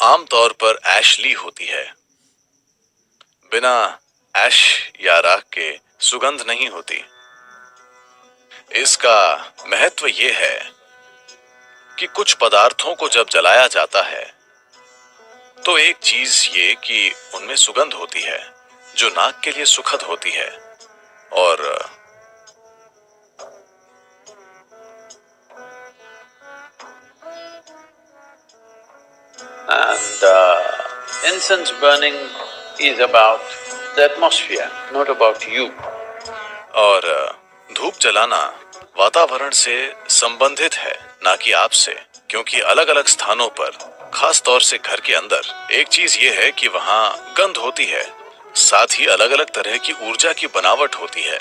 आमतौर पर ऐशली होती है। बिना ऐश या राख के सुगंध नहीं होती। इसका महत्व ये है कि कुछ पदार्थों को जब जलाया जाता है तो एक चीज ये कि उनमें सुगंध होती है जो नाक के लिए सुखद होती है। और incense burning is about the atmosphere, not about you. और धूप जलाना वातावरण से संबंधित है, ना कि आपसे, क्योंकि अलग अलग स्थानों पर, खास तौर से घर के अंदर, एक चीज ये है कि वहां गंध होती है, साथ ही अलग अलग तरह की ऊर्जा की बनावट होती है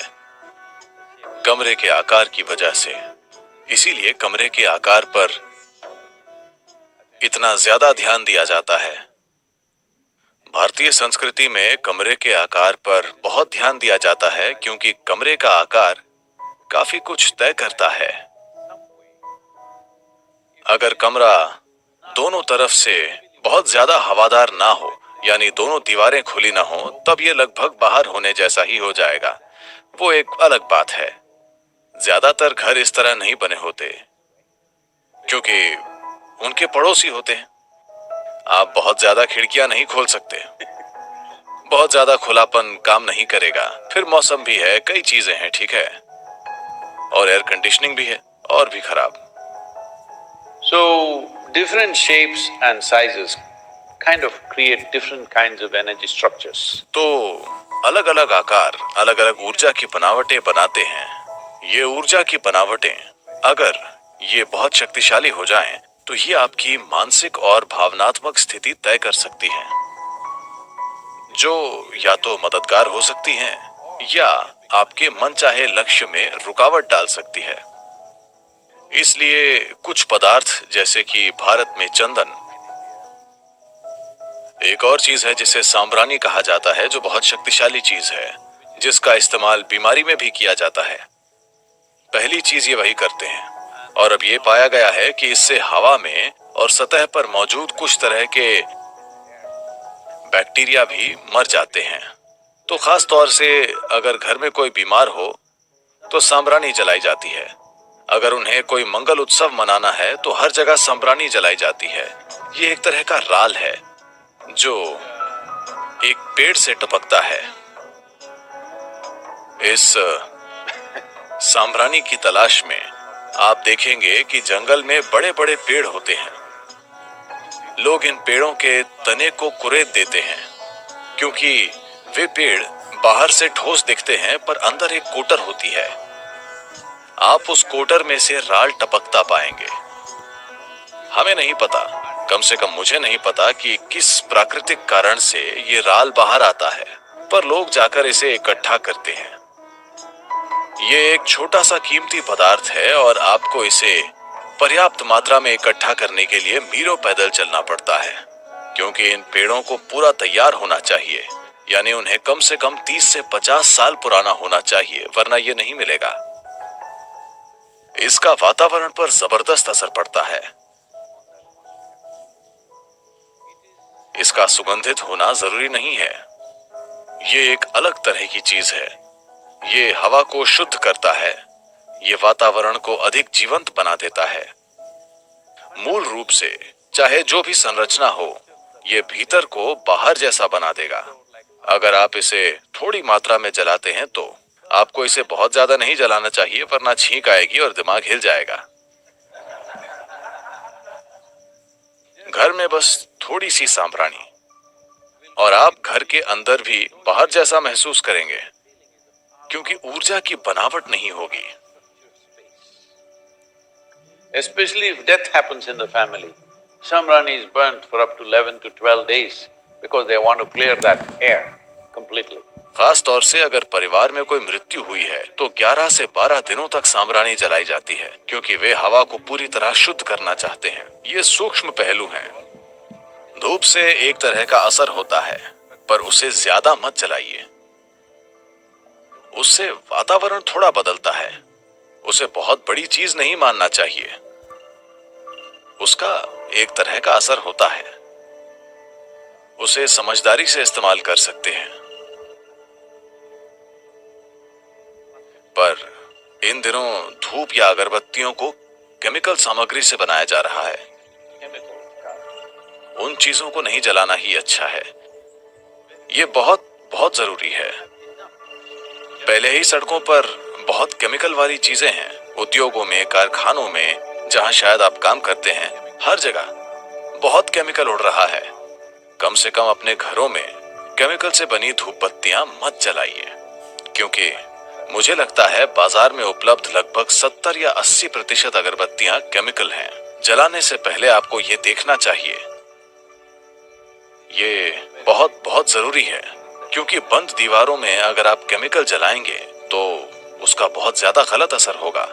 कमरे के आकार की वजह से। इसीलिए कमरे के आकार पर इतना ज्यादा ध्यान दिया जाता है। भारतीय संस्कृति में कमरे के आकार पर बहुत ध्यान दिया जाता है क्योंकि कमरे का आकार काफी कुछ तय करता है। अगर कमरा दोनों तरफ से बहुत ज्यादा हवादार ना हो, यानी दोनों दीवारें खुली ना हो, तब ये लगभग बाहर होने जैसा ही हो जाएगा। वो एक अलग बात है। ज्यादातर घर इस तरह नहीं बने होते क्योंकि उनके पड़ोसी होते हैं। आप बहुत ज्यादा खिड़कियां नहीं खोल सकते, बहुत ज्यादा खुलापन काम नहीं करेगा। फिर मौसम भी है, कई चीजें हैं, ठीक है, और एयर कंडीशनिंग भी है, और भी खराब। So different shapes and sizes kind of create different kinds of energy structures. तो अलग अलग आकार अलग अलग ऊर्जा की बनावटें बनाते हैं। ये ऊर्जा की बनावटें अगर ये बहुत शक्तिशाली हो जाएं, तो ये आपकी मानसिक और भावनात्मक स्थिति तय कर सकती हैं, जो या तो मददगार हो सकती हैं या आपके मनचाहे लक्ष्य में रुकावट डाल सकती है। इसलिए कुछ पदार्थ जैसे कि भारत में चंदन, एक और चीज है जिसे सांब्रानी कहा जाता है, जो बहुत शक्तिशाली चीज है, जिसका इस्तेमाल बीमारी में भी किया जाता है। पहली चीज ये वही करते हैं, और अब ये पाया गया है कि इससे हवा में और सतह पर मौजूद कुछ तरह के बैक्टीरिया भी मर जाते हैं। तो खास तौर से अगर घर में कोई बीमार हो तो सांब्रानी जलाई जाती है। अगर उन्हें कोई मंगल उत्सव मनाना है तो हर जगह सांब्रानी जलाई जाती है। ये एक तरह का राल है जो एक पेड़ से टपकता है। इस सांब्रानी की तलाश में आप देखेंगे कि जंगल में बड़े बड़े पेड़ होते हैं। लोग इन पेड़ों के तने को कुरेद देते हैं क्योंकि वे पेड़ बाहर से ठोस दिखते हैं, पर अंदर एक कोटर होती है। आप उस कोटर में से राल टपकता पाएंगे। हमें नहीं पता, कम से कम मुझे नहीं पता कि किस प्राकृतिक कारण से ये राल बाहर आता है, पर लोग जाकर इसे इकट्ठा करते हैं। ये एक छोटा सा कीमती पदार्थ है और आपको इसे पर्याप्त मात्रा में इकट्ठा करने के लिए मीलों पैदल चलना पड़ता है, क्योंकि इन पेड़ों को पूरा तैयार होना चाहिए, यानी उन्हें कम से कम 30 से 50 साल पुराना होना चाहिए, वरना ये नहीं मिलेगा। इसका वातावरण पर जबरदस्त असर पड़ता है। इसका सुगंधित होना जरूरी नहीं है। ये एक अलग तरह की चीज है। ये हवा को शुद्ध करता है। ये वातावरण को अधिक जीवंत बना देता है। मूल रूप से चाहे जो भी संरचना हो, ये भीतर को बाहर जैसा बना देगा। अगर आप इसे थोड़ी मात्रा में जलाते हैं तो आपको इसे बहुत ज्यादा नहीं जलाना चाहिए, वरना छींक आएगी और दिमाग हिल जाएगा। घर में बस थोड़ी सी सांब्रानी और आप घर के अंदर भी बाहर जैसा महसूस करेंगे, क्योंकि ऊर्जा की बनावट नहीं होगी। Especially if death happens in the family, samrani is burnt for up to 11 to 12 days because they want to clear that air completely. खास तौर से अगर परिवार में कोई मृत्यु हुई है तो 11 से 12 दिनों तक सांब्रानी जलाई जाती है, क्योंकि वे हवा को पूरी तरह शुद्ध करना चाहते हैं। ये सूक्ष्म पहलू हैं। धूप से एक तरह का असर होता है, पर उसे ज्यादा मत जलाइए। उससे वातावरण थोड़ा बदलता है। उसे बहुत बड़ी चीज नहीं मानना चाहिए। उसका एक तरह का असर होता है। उसे समझदारी से इस्तेमाल कर सकते हैं। पर इन दिनों धूप या अगरबत्तियों को केमिकल सामग्री से बनाया जा रहा है। उन चीजों को नहीं जलाना ही अच्छा है। ये बहुत बहुत जरूरी है। पहले ही सड़कों पर बहुत केमिकल वाली चीजें हैं। उद्योगों में, कारखानों में, जहां शायद आप काम करते हैं, हर जगह बहुत केमिकल उड़ रहा है। कम से कम अपने घरों में केमिकल से बनी धूप बत्तियां मत जलाइए, क्योंकि मुझे लगता है बाजार में उपलब्ध लगभग 70 या 80% अगरबत्तियां केमिकल हैं। जलाने से पहले आपको ये देखना चाहिए। ये बहुत बहुत जरूरी है, क्योंकि बंद दीवारों में अगर आप केमिकल जलाएंगे तो उसका बहुत ज्यादा गलत असर होगा।